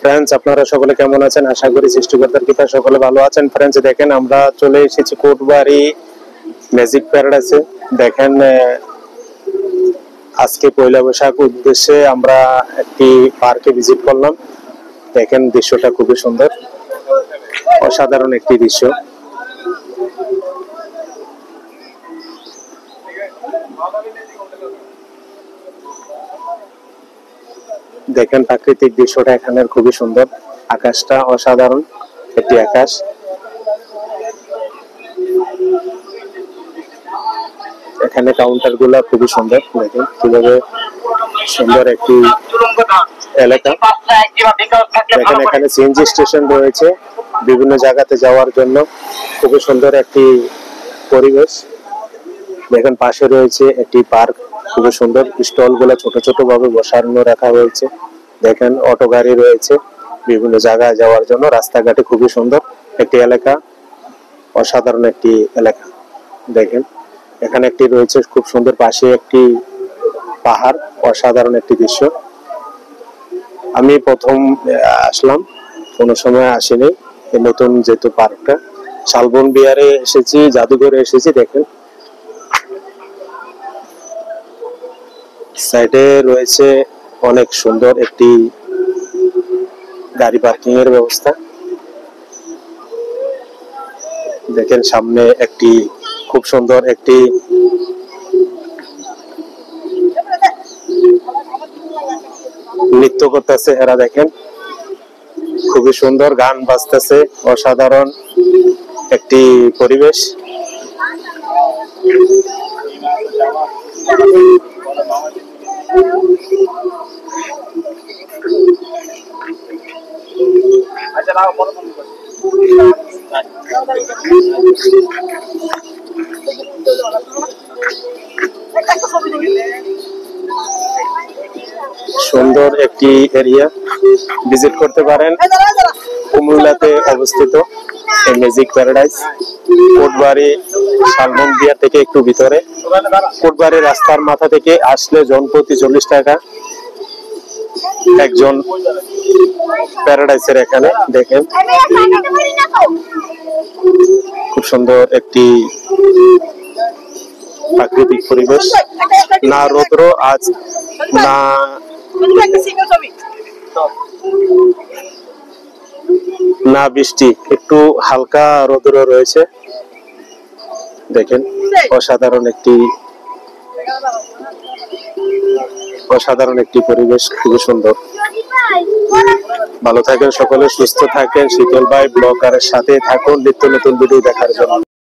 Friends, আপনারা সকলে কেমন আছেন? আশা করি সৃষ্টিকর্তার কৃপায় সকলে ভালো আছেন। ফ্রেন্ডস, দেখেন আমরা চলে এসেছি কোটবাড়ি ম্যাজিক প্যারাডাইসে। দেখেন আজকে পয়লা বৈশাখ উদ্দেশ্যে আমরা একটি পার্কে ভিজিট করলাম। দেখেন দৃশ্যটা খুবই সুন্দর, অসাধারণ একটি দৃশ্য। দেখেন প্রাকৃতিক দৃশ্যটা এখানে খুবই সুন্দর, আকাশটা অসাধারণ একটি আকাশ। এখানে কাউন্টার গুলা খুবই সুন্দর, দেখেন কিভাবে সুন্দর একটি এলাকা। দেখেন এখানে সিএনজি স্টেশন রয়েছে বিভিন্ন জায়গাতে যাওয়ার জন্য, খুবই সুন্দর একটি পরিবেশ। দেখেন পাশে রয়েছে একটি পার্ক, খুবই সুন্দর, স্টল গুলো ছোট ছোট ভাবে বসানো রাখা হয়েছে। দেখেন অটো গাড়ি রয়েছে বিভিন্ন জায়গায় যাওয়ার জন্য। রাস্তাঘাটে খুবই সুন্দর একটি এলাকা, অসাধারণ একটি এলাকা। দেখেন এখানে একটি রয়েছে খুব সুন্দর, পাশে একটি পাহাড়, অসাধারণ একটি দৃশ্য। আমি প্রথম আসলাম, কোনো সময় আসিনি। নতুন যেহেতু পার্কটা, শালবন বিহারে এসেছি, জাদুঘরে এসেছি। দেখেন সাইডে রয়েছে অনেক সুন্দর একটি গাড়ি পার্কিং এর ব্যবস্থা। দেখেন সামনে একটি খুব সুন্দর একটি নৃত্য করতেছে এরা। দেখেন খুবই সুন্দর, গান বাজতেছে, অসাধারণ একটি পরিবেশ। সুন্দর একটি এরিয়া, ভিজিট করতে পারেন। কুমিল্লাতে অবস্থিত এই ম্যাজিক প্যারাডাইস। কোটবাড়ি শালবন বিহার থেকে একটু ভিতরে। কোটবাড়ি রাস্তার মাথা থেকে আসলে জনপ্রতি 40 টাকা একজন প্যারাডাইসের। এখানে দেখেন খুব সুন্দর একটি প্রাকৃতিক পরিবেশ, না রৌদ্র আজ না বৃষ্টি, একটু হালকা রৌদ্র রয়েছে। দেখেন অসাধারণ একটি পরিবেশ, খুবই সুন্দর। ভালো থাকেন সকলে, সুস্থ থাকেন। শীতল ভাই ব্লগারের সাথে থাকুন নিত্য নতুন ভিডিও দেখার জন্য।